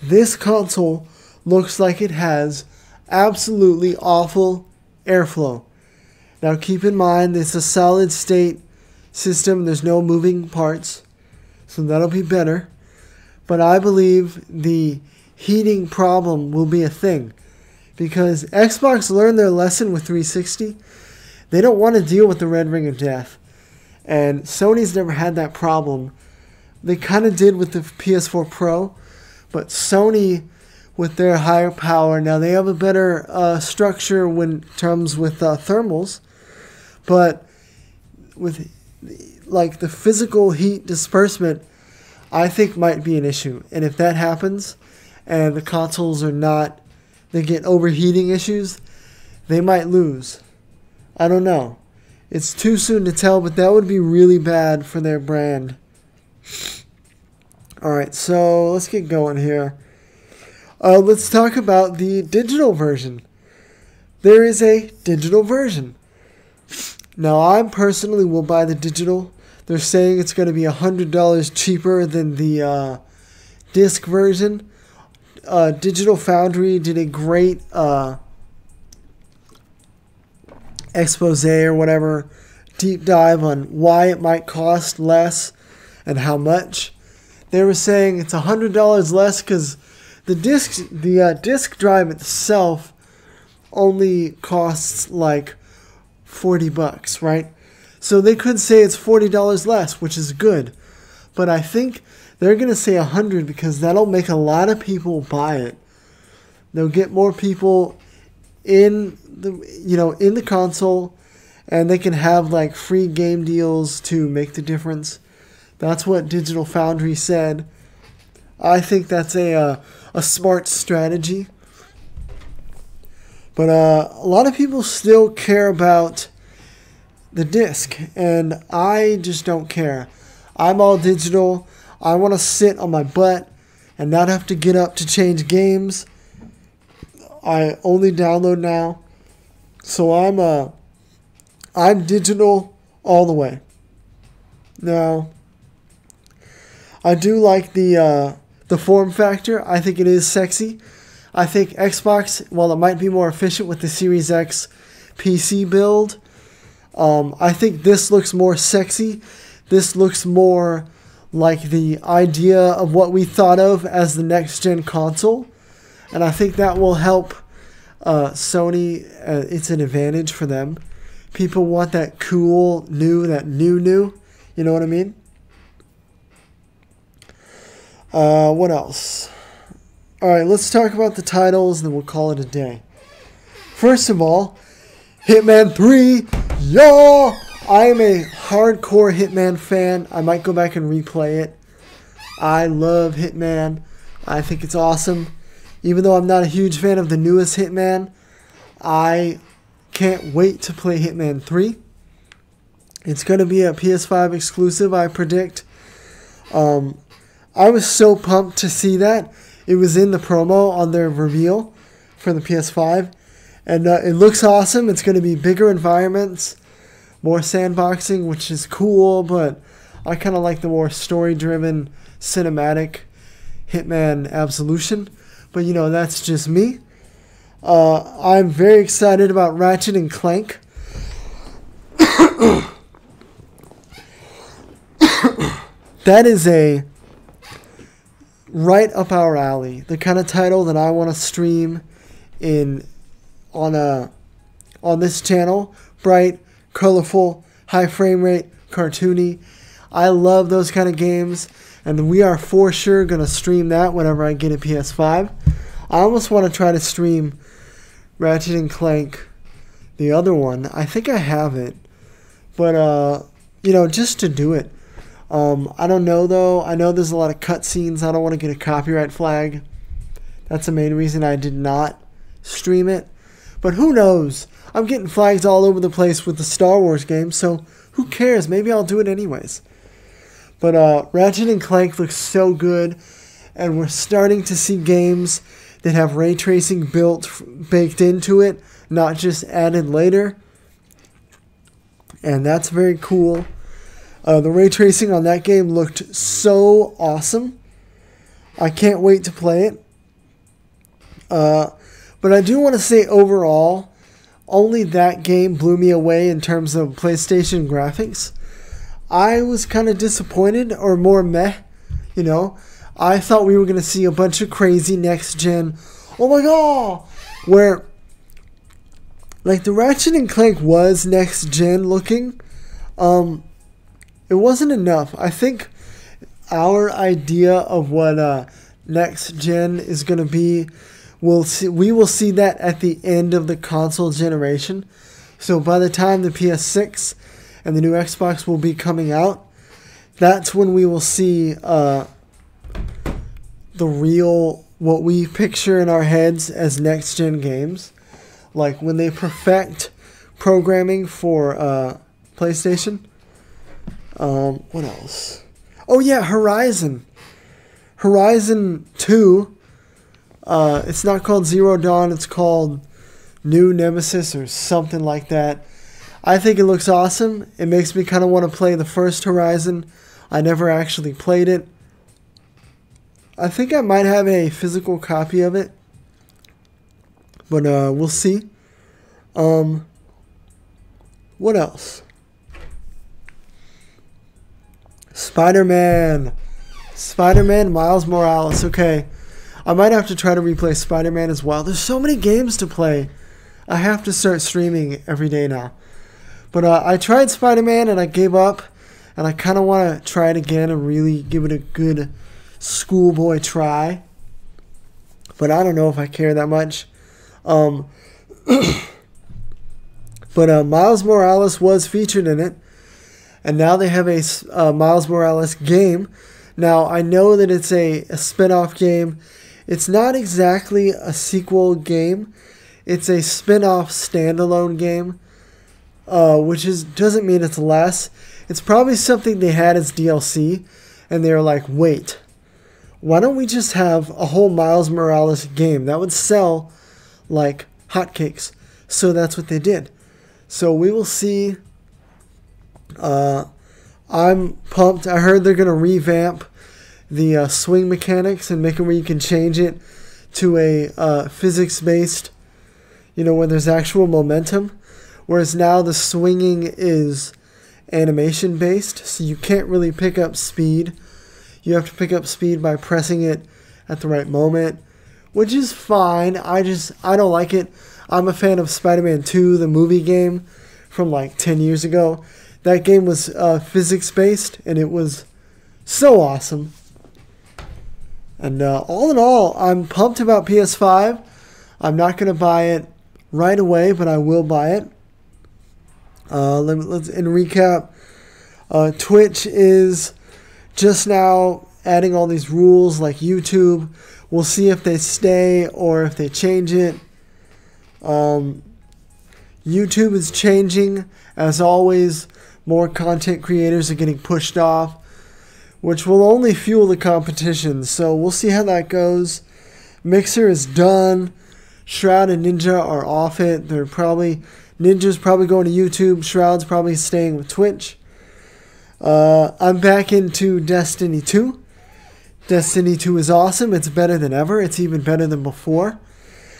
This console looks like it has absolutely awful airflow. Now keep in mind, it's a solid state system. There's no moving parts, so that'll be better. But I believe the heating problem will be a thing, because Xbox learned their lesson with 360. They don't want to deal with the red ring of death. And Sony's never had that problem. They kind of did with the PS4 Pro, but Sony, with their higher power, now they have a better structure when it comes with thermals, but with like the physical heat disbursement, I think might be an issue. And if that happens, and the consoles are not, they get overheating issues, they might lose. I don't know. It's too soon to tell, but that would be really bad for their brand. Alright, so let's get going here. Let's talk about the digital version. There is a digital version. Now, I personally will buy the digital. They're saying it's going to be $100 cheaper than the disc version. Digital Foundry did a great expose or whatever, deep dive on why it might cost less and how much. They were saying it's $100 less because the disc drive itself only costs like $40, right? So they could say it's $40 less, which is good. But I think they're going to say $100 because that'll make a lot of people buy it. They'll get more people in the console, and they can have like free game deals to make the difference. That's what Digital Foundry said. I think that's a smart strategy. But a lot of people still care about the disc, and I just don't care. I'm all digital. I want to sit on my butt and not have to get up to change games. I only download now. So I'm digital all the way. Now, I do like the form factor. I think it is sexy. I think Xbox, while it might be more efficient with the Series X PC build, I think this looks more sexy. This looks more like the idea of what we thought of as the next-gen console. And I think that will help Sony. It's an advantage for them. People want that cool, new. You know what I mean? What else? Alright, let's talk about the titles, and then we'll call it a day. First of all, Hitman 3. Yo! I am a hardcore Hitman fan. I might go back and replay it. I love Hitman. I think it's awesome. Even though I'm not a huge fan of the newest Hitman, I can't wait to play Hitman 3. It's going to be a PS5 exclusive, I predict. I was so pumped to see that. It was in the promo on their reveal for the PS5. And it looks awesome. It's going to be bigger environments, more sandboxing, which is cool, but I kind of like the more story-driven, cinematic Hitman Absolution. But, you know, that's just me. I'm very excited about Ratchet and Clank. That is a right up our alley. The kind of title that I want to stream on this channel. Bright, colorful, high frame rate, cartoony. I love those kind of games, and we are for sure going to stream that whenever I get a PS5. I almost want to try to stream Ratchet and Clank, the other one. I think I have it, but you know, just to do it. I don't know though. I know there's a lot of cutscenes. I don't want to get a copyright flag. That's the main reason I did not stream it. But who knows? I'm getting flags all over the place with the Star Wars game, so who cares? Maybe I'll do it anyways. But Ratchet and Clank looks so good, and we're starting to see games that have ray tracing baked into it, not just added later. And that's very cool. The ray tracing on that game looked so awesome. I can't wait to play it. But I do want to say overall, only that game blew me away in terms of PlayStation graphics. I was kind of disappointed, or more meh, you know. I thought we were going to see a bunch of crazy next-gen, oh my god, where Like, the Ratchet and Clank was next gen looking. It wasn't enough. I think our idea of what next gen is going to be, we will see that at the end of the console generation. So by the time the PS6 and the new Xbox will be coming out, that's when we will see the real, what we picture in our heads as next gen games. Like when they perfect programming for PlayStation. What else? Oh yeah, Horizon 2. It's not called Zero Dawn, it's called New Nemesis or something like that. I think it looks awesome. It makes me kind of want to play the first Horizon. I never actually played it. I think I might have a physical copy of it. But we'll see. What else? Spider-Man Miles Morales. Okay, I might have to try to replay Spider-Man as well. There's so many games to play. I have to start streaming every day now. But I tried Spider-Man and I gave up. And I kind of want to try it again and really give it a good schoolboy try. But I don't know if I care that much. But Miles Morales was featured in it. And now they have a Miles Morales game. Now, I know that it's a spin-off game. It's not exactly a sequel game. It's a spin-off standalone game. Which doesn't mean it's less. It's probably something they had as DLC. And they were like, wait, why don't we just have a whole Miles Morales game? That would sell like hotcakes. So that's what they did. So we will see. I'm pumped. I heard they're going to revamp the swing mechanics and make it where you can change it to a physics-based, where there's actual momentum. Whereas now the swinging is animation-based, so you can't really pick up speed. You have to pick up speed by pressing it at the right moment, which is fine. I don't like it. I'm a fan of Spider-Man 2, the movie game from like 10 years ago. That game was physics-based, and it was so awesome. And all in all, I'm pumped about PS5. I'm not going to buy it right away, but I will buy it. Let's in recap. Twitch is just now adding all these rules like YouTube. We'll see if they stay or if they change it. YouTube is changing. As always, more content creators are getting pushed off, which will only fuel the competition. So we'll see how that goes. Mixer is done. Shroud and Ninja are off it. Ninja's probably going to YouTube. Shroud's probably staying with Twitch. I'm back into Destiny 2. Destiny 2 is awesome. It's better than ever. It's even better than before.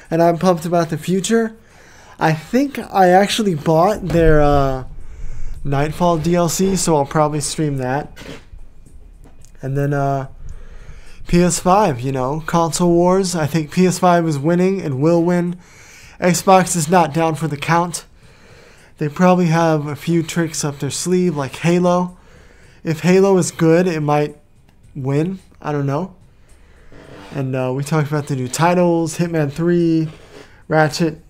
And I'm pumped about the future. I think I actually bought their Nightfall DLC, so I'll probably stream that. And then PS5, console wars. I think PS5 is winning and will win. Xbox is not down for the count. They probably have a few tricks up their sleeve, like Halo. If Halo is good, it might win. I don't know. And we talked about the new titles, Hitman 3, Ratchet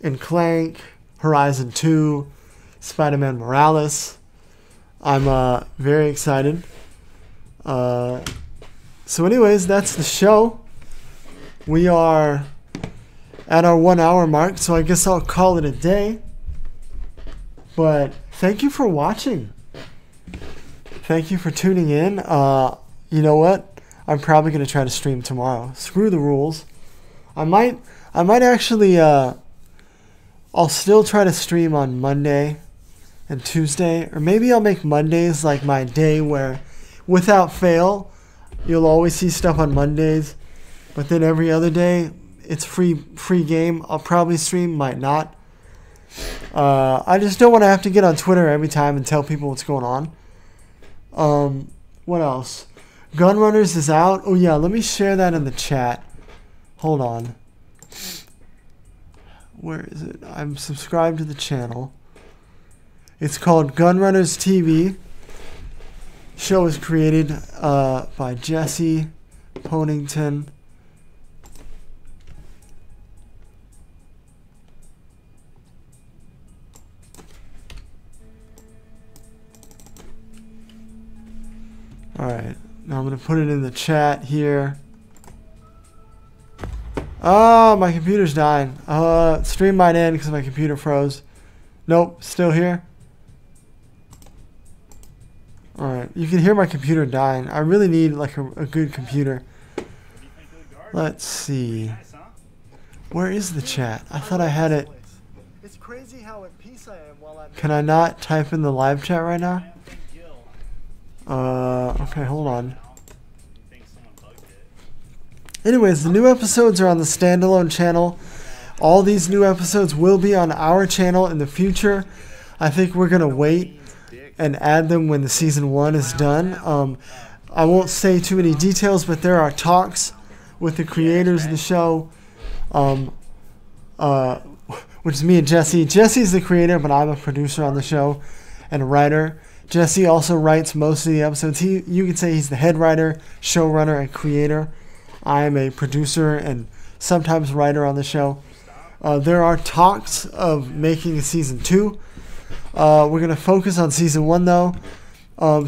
and Clank, Horizon 2, Spider-Man Morales. I'm very excited. So anyways, that's the show. We are at our 1 hour mark, so I guess I'll call it a day. But thank you for watching. Thank you for tuning in. You know what? I'm probably going to try to stream tomorrow. Screw the rules. I might actually, I'll still try to stream on Monday and Tuesday. Or maybe I'll make Mondays like my day where, without fail, you'll always see stuff on Mondays. But then every other day, it's free game. I'll probably stream, might not. I just don't want to have to get on Twitter every time and tell people what's going on. What else? Gunrunners is out. Oh yeah, let me share that in the chat. Hold on. Where is it? I'm subscribed to the channel. It's called Gunrunners TV. Show is created by Jesse Ponington. Alright, now I'm going to put it in the chat here. Oh, my computer's dying. Stream might end because my computer froze. Nope, still here. Alright, you can hear my computer dying. I really need like a good computer. Let's see. Where is the chat? I thought I had it. It's crazy how at peace I am while I'm. Can I not type in the live chat right now? Okay, hold on. Anyways, the new episodes are on the standalone channel. All these new episodes will be on our channel in the future. I think we're going to wait and add them when the season 1 is done. I won't say too many details, but there are talks with the creators of the show, which is me and Jesse. Jesse's the creator, but I'm a producer on the show and a writer. Jesse also writes most of the episodes. You could say he's the head writer, showrunner, and creator. I am a producer and sometimes writer on the show. There are talks of making a season 2. We're going to focus on season 1 though.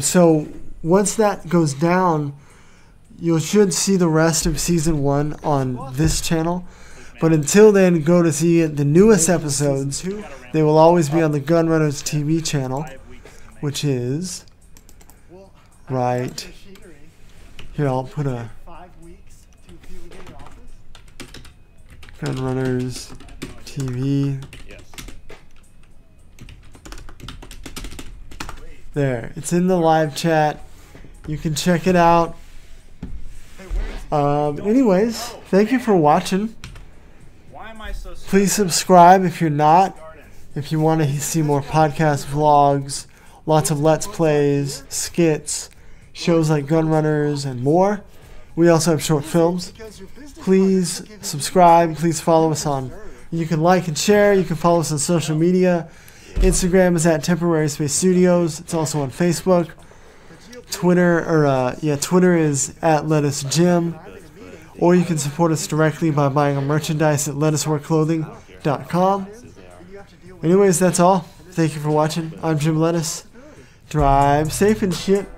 So once that goes down, you should see the rest of season 1 on this channel. But until then, go to see the newest episodes. They will always be on the Gunrunners TV channel, which is right here. I'll put a Gunrunners TV. There, it's in the live chat. You can check it out. Anyways, thank you for watching. Please subscribe if you're not. If you want to see more podcast vlogs, lots of Let's Plays, skits, shows like Gunrunners, and more. We also have short films. Please subscribe. Please follow us on. You can like and share. You can follow us on social media. Instagram is at TemporarySpaceStudios. It's also on Facebook. Twitter is at LetUsGym. Or you can support us directly by buying our merchandise at LetUsWearClothing.com. Anyways, that's all. Thank you for watching. I'm Jim Lettuce. Drive safe and shit.